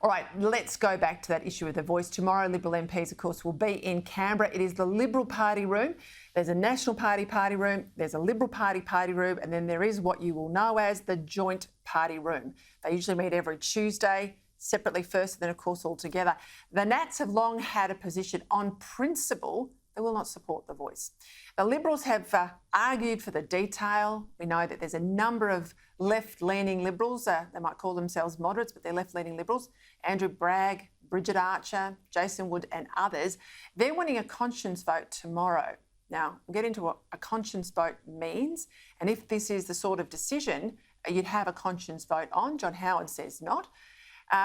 All right, let's go back to that issue of the voice. Tomorrow, Liberal MPs, of course, will be in Canberra. It is the Liberal Party room. There's a National Party party room, there's a Liberal Party party room, and then there is what you will know as the Joint Party room. They usually meet every Tuesday, separately first, and then, of course, all together. The Nats have long had a position on principle they will not support the voice. The Liberals have argued for the detail. We know that there's a number of left-leaning Liberals. They might call themselves moderates, but they're left-leaning Liberals. Andrew Bragg, Bridget Archer, Jason Wood and others. They're wanting a conscience vote tomorrow. Now, we'll get into what a conscience vote means. And if this is the sort of decision you'd have a conscience vote on, John Howard says not.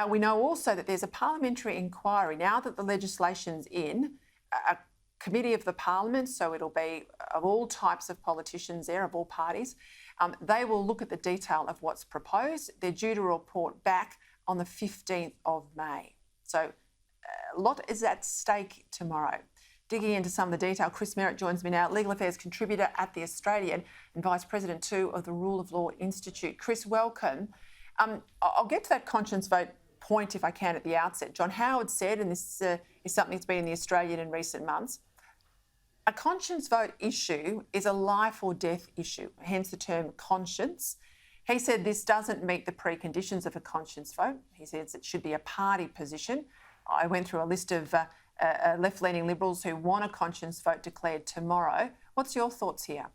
We know also that there's a parliamentary inquiry. Now that the legislation's in, a committee of the parliament, so it'll be of all types of politicians there, of all parties, they will look at the detail of what's proposed. They're due to report back on the 15th of May. So a lot is at stake tomorrow. Digging into some of the detail, Chris Merritt joins me now, Legal Affairs contributor at The Australian and Vice President too of the Rule of Law Institute. Chris, welcome. I'll get to that conscience vote point if I can at the outset. John Howard said, and this is something that's been in The Australian in recent months, a conscience vote issue is a life or death issue, hence the term conscience. He said this doesn't meet the preconditions of a conscience vote. He says it should be a party position. I went through a list of left-leaning Liberals who want a conscience vote declared tomorrow. What's your thoughts here?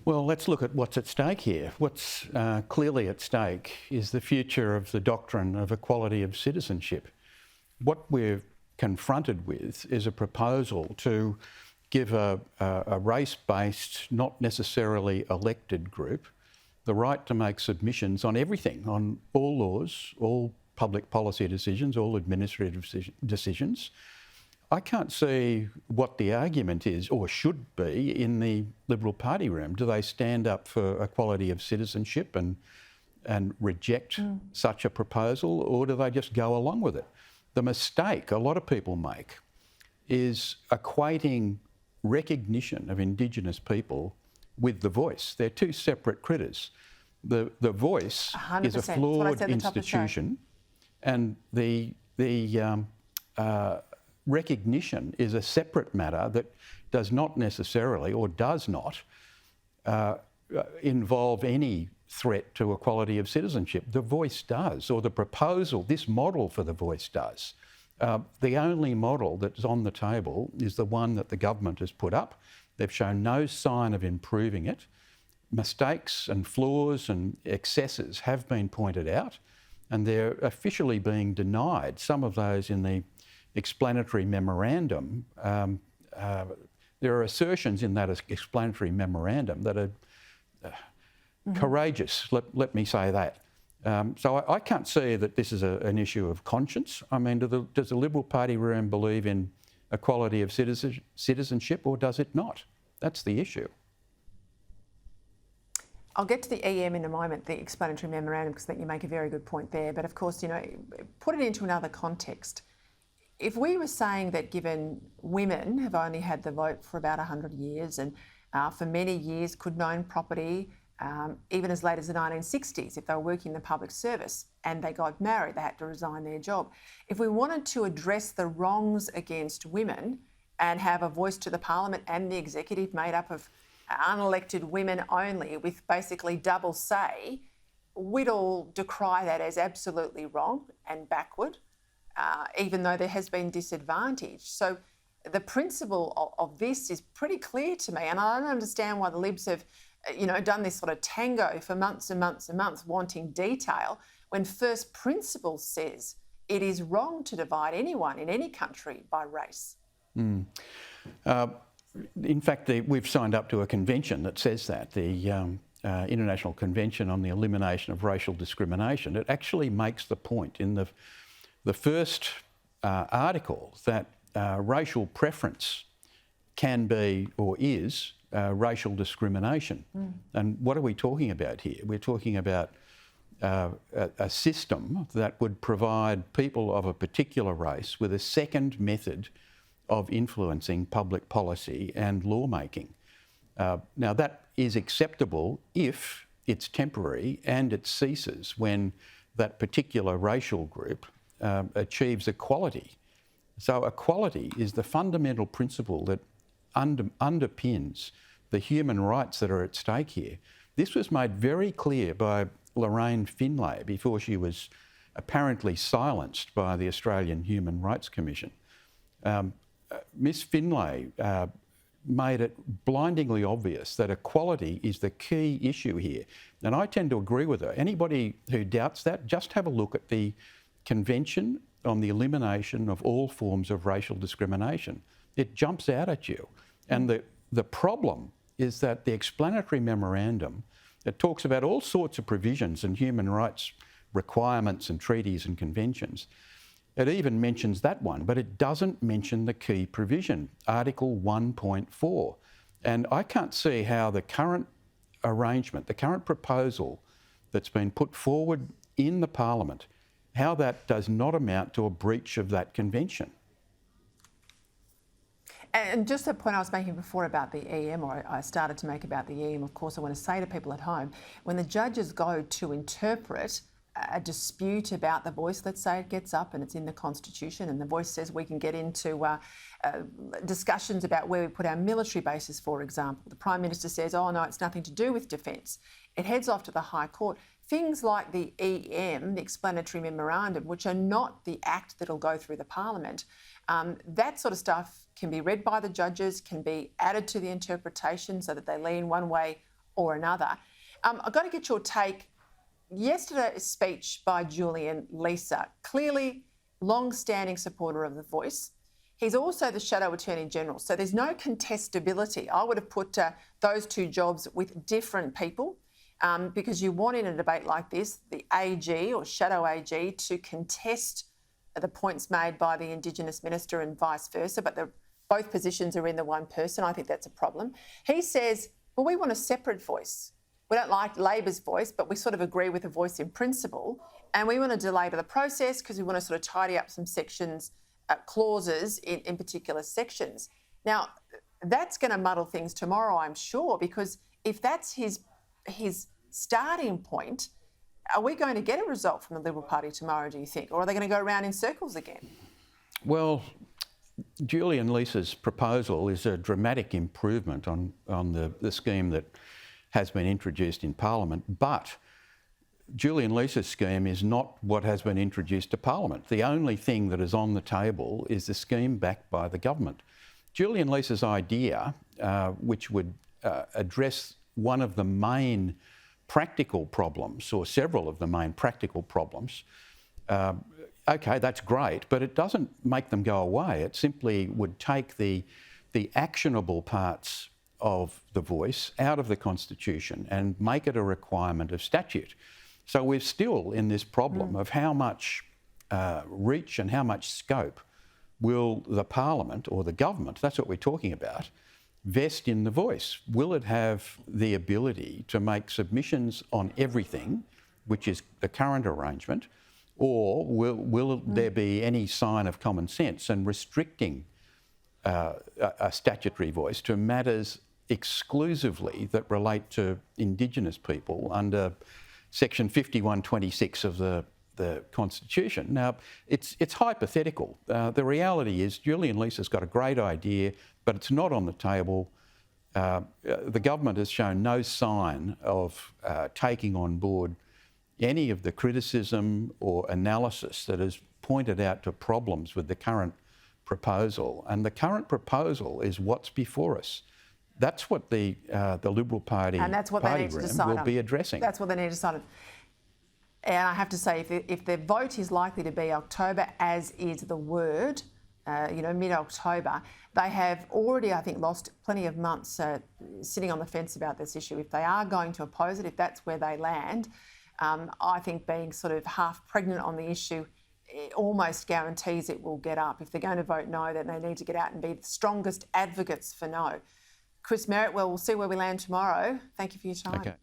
Well, let's look at what's at stake here. What's clearly at stake is the future of the doctrine of equality of citizenship. What we're confronted with is a proposal to give a race-based, not necessarily elected group the right to make submissions on everything, on all laws, all public policy decisions, all administrative decisions. I can't see what the argument is or should be in the Liberal Party room. Do they stand up for equality of citizenship and reject such a proposal, or do they just go along with it? The mistake a lot of people make is equating recognition of Indigenous people with the voice. They're two separate critters. The voice 100%. Is a flawed institution, and the recognition is a separate matter that does not necessarily or does not involve any threat to equality of citizenship. The voice does, or the proposal, this model for the voice does. The only model that's on the table is the one that the government has put up. They've shown no sign of improving it. Mistakes and flaws and excesses have been pointed out, and they're officially being denied. Some of those in the explanatory memorandum. There are assertions in that explanatory memorandum that are courageous, let me say that. So I can't see that this is an issue of conscience. I mean, does the Liberal Party room believe in equality of citizenship, or does it not? That's the issue. I'll get to the EM in a moment, the explanatory memorandum, because I think you make a very good point there. But of course, you know, put it into another context. If we were saying that given women have only had the vote for about 100 years and for many years could own property, even as late as the 1960s, if they were working in the public service and they got married, they had to resign their job. If we wanted to address the wrongs against women and have a voice to the parliament and the executive made up of unelected women only with basically double say, we'd all decry that as absolutely wrong and backward, even though there has been disadvantage. So the principle of this is pretty clear to me, and I don't understand why the Libs have done this sort of tango for months and months and months wanting detail when first principle says it is wrong to divide anyone in any country by race. In fact, we've signed up to a convention that says that, the International Convention on the Elimination of Racial Discrimination. It actually makes the point in the first article that racial preference can be or is racial discrimination. And what are we talking about here? We're talking about a system that would provide people of a particular race with a second method of influencing public policy and lawmaking. Now, that is acceptable if it's temporary and it ceases when that particular racial group achieves equality. So equality is the fundamental principle that underpins the human rights that are at stake here. This was made very clear by Lorraine Finlay before she was apparently silenced by the Australian Human Rights Commission. Miss Finlay made it blindingly obvious that equality is the key issue here. And I tend to agree with her. Anybody who doubts that, just have a look at the Convention on the Elimination of All Forms of Racial Discrimination. It jumps out at you. And the problem is that the explanatory memorandum, it talks about all sorts of provisions and human rights requirements and treaties and conventions. It even mentions that one, but it doesn't mention the key provision, Article 1.4. And I can't see how the current arrangement, the current proposal that's been put forward in the Parliament, how that does not amount to a breach of that convention. And just a point I was making before about the EM, or I started to make about the EM, of course, I want to say to people at home, when the judges go to interpret a dispute about the voice, let's say it gets up and it's in the Constitution and the voice says we can get into discussions about where we put our military bases, for example. The Prime Minister says, oh no, it's nothing to do with defence. It heads off to the High Court. Things like the EM, the explanatory memorandum, which are not the act that'll go through the Parliament, that sort of stuff can be read by the judges, can be added to the interpretation so that they lean one way or another. I've got to get your take. Yesterday's speech by Julian Leeser, clearly long-standing supporter of the voice. He's also the Shadow Attorney General, so there's no contestability. I would have put those two jobs with different people because you want in a debate like this the AG or Shadow AG to contest the points made by the Indigenous Minister and vice versa, but both positions are in the one person. I think that's a problem. He says, well, we want a separate voice. We don't like Labor's voice, but we sort of agree with the voice in principle. And we want to delay the process because we want to sort of tidy up some sections, clauses in particular sections. Now, that's going to muddle things tomorrow, I'm sure, because if that's his starting point, are we going to get a result from the Liberal Party tomorrow, do you think? Or are they going to go around in circles again? Well, Julian Leeser's proposal is a dramatic improvement on the scheme that has been introduced in Parliament, but Julian Leeser's scheme is not what has been introduced to Parliament. The only thing that is on the table is the scheme backed by the government. Julian Leeser's idea, which would address one of the main practical problems, or several of the main practical problems, okay, that's great, but it doesn't make them go away. It simply would take the actionable parts of the voice out of the Constitution and make it a requirement of statute. So we're still in this problem of how much reach and how much scope will the Parliament or the government, that's what we're talking about, vest in the voice. Will it have the ability to make submissions on everything, which is the current arrangement, or will there be any sign of common sense and restricting a statutory voice to matters exclusively that relate to Indigenous people under Section 5126 of the Constitution? Now, it's hypothetical. The reality is Julian Leeser's got a great idea, but it's not on the table. The government has shown no sign of taking on board any of the criticism or analysis that has pointed out to problems with the current proposal. And the current proposal is what's before us. That's what the Liberal Party and that's what they need to decide will on. be addressing. That's what they need to decide on. And I have to say, if the vote is likely to be October, as is the word, mid-October, they have already, I think, lost plenty of months sitting on the fence about this issue. If they are going to oppose it, if that's where they land, I think being sort of half pregnant on the issue, it almost guarantees it will get up. If they're going to vote no, then they need to get out and be the strongest advocates for no. Chris Merritt, well, we'll see where we land tomorrow. Thank you for your time. Okay.